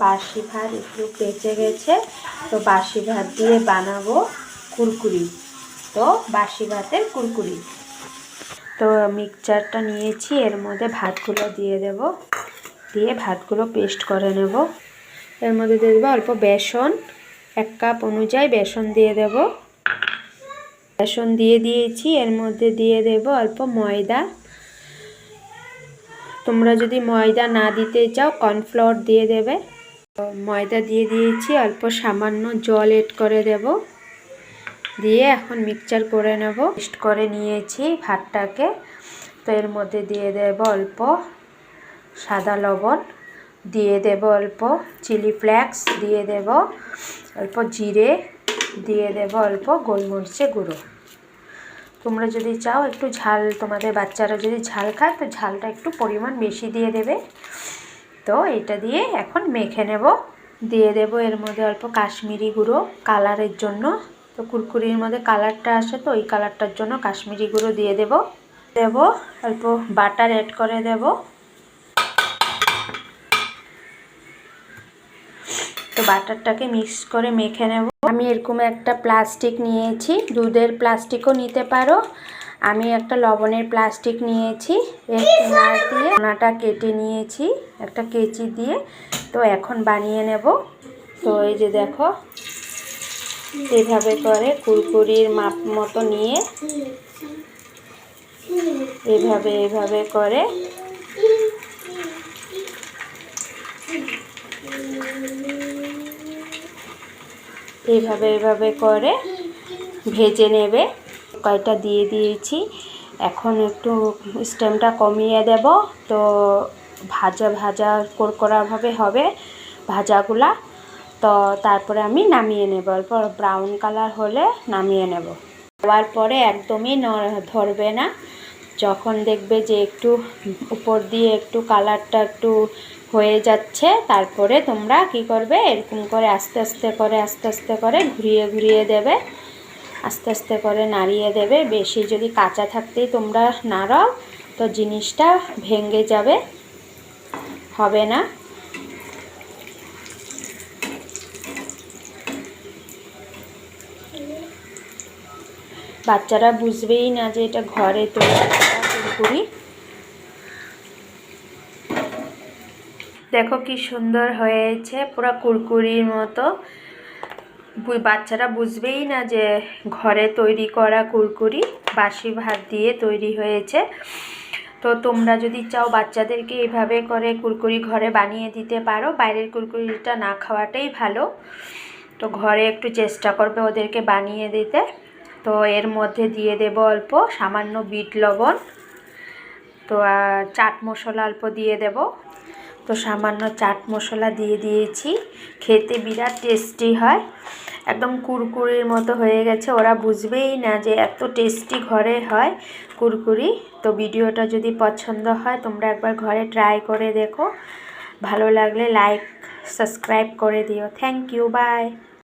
বাসি ভাত একটু বেঁচে গেছে, তো বাসি ভাত দিয়ে বানাবো কুরকুরি। তো বাসি ভাতের কুরকুরি। তো মিক্সচারটা নিয়েছি, এর মধ্যে ভাতগুলো দিয়ে দেব, দিয়ে ভাতগুলো পেস্ট করে নেব। এর মধ্যে দিয়ে দেবো অল্প বেসন, 1 কাপ অনুযায়ী বেসন দিয়ে দেব। বেসন দিয়ে দিয়েছি, এর মধ্যে দিয়ে দেব অল্প ময়দা। তোমরা যদি ময়দা না দিতে চাও কর্নফ্লাওয়ার দিয়ে দেবে। ময়দা দিয়ে দিয়েছি, অল্প সামান্য জল এড করে দেব, দিয়ে এখন মিক্সচার করে নেব। পেস্ট করে নিয়েছি ভাতটাকে। তো এর মধ্যে দিয়ে দেব অল্প সাদা লবণ, দিয়ে দেব অল্প চিলি ফ্লেক্স, দিয়ে দেব অল্প জিরে, দিয়ে দেব অল্প গোলমরিচের গুঁড়ো। তোমরা যদি চাও একটু ঝাল, তোমাদের বাচ্চারা যদি ঝাল খায় তো ঝালটা একটু পরিমাণ বেশি দিয়ে দেবে। তো এটা দিয়ে এখন মেখে নেব। দিয়ে দেব এর মধ্যে অল্প কাশ্মীরি গুঁড়ো কালারের জন্য। তো কুরকুরির মধ্যে কালারটা আসে, তো ওই কালারটার জন্য কাশ্মীরি গুঁড়ো দিয়ে দেব। অল্প বাটার অ্যাড করে দেব। তো বাটারটাকে মিক্স করে মেখে নেব। আমি এরকম একটা প্লাস্টিক নিয়েছি, দুধের প্লাস্টিকও নিতে পারো। আমি একটা লবণের প্লাস্টিক নিয়েছি, এর কিনার দিয়ে কোনাটা কেটে নিয়েছি একটা কেচি দিয়ে। তো এখন বানিয়ে নেব। তো এই যে দেখো, এইভাবে করে কুরকুরির মাপ মতো নিয়ে এইভাবে করে এইভাবে করে ভেজে নেবে। কয়টা দিয়ে দিয়েছি, এখন একটু স্টিমটা কমিয়ে দেব। তো ভাজা করকরাভাবে হবে ভাজাগুলা। তো তারপরে আমি নামিয়ে নেব, অল্প ব্রাউন কালার হলে নামিয়ে নেব। দেওয়ার পরে একদমই ধরবে না। যখন দেখবে যে একটু উপর দিয়ে একটু কালারটা একটু হয়ে যাচ্ছে, তারপরে তোমরা কি করবে, এরকম করে আস্তে আস্তে করে ঘুরিয়ে দেবে, আস্তে আস্তে করে নাড়িয়ে দেবে। বেশি যদি কাঁচা থাকতেই তোমরা নাড়াও তো জিনিসটা ভেঙে যাবে, হবে না। বাচ্চারা বুঝবেই না যে এটা ঘরে তৈরি কুরকুরি। দেখো কি সুন্দর হয়েছে, পুরো কুরকুরির মতো। বাচ্চারা বুঝবেই না যে ঘরে তৈরি করা কুরকুরি, বাসি ভাত দিয়ে তৈরি হয়েছে। তো তোমরা যদি চাও বাচ্চাদেরকে এইভাবে করে কুরকুরি ঘরে বানিয়ে দিতে পারো। বাইরের কুরকুরিটা না খাওয়াটাই ভালো। তো ঘরে একটু চেষ্টা করবে ওদেরকে বানিয়ে দিতে। তো এর মধ্যে দিয়ে দেব অল্প সামান্য বিট লবণ। তো চাট মশলা অল্প দিয়ে দেব। তো সামান্য চাট মশলা দিয়ে দিয়েছি। খেতে বিরাট টেস্টি হয়, একদম কুরকুরির মতো হয়ে গেছে। ওরা বুঝবেই না যে এত টেস্টি ঘরে হয় কুরকুরি। তো ভিডিওটা যদি পছন্দ হয় তোমরা একবার ঘরে ট্রাই করে দেখো। ভালো লাগলে লাইক সাবস্ক্রাইব করে দিও। Thank you, by.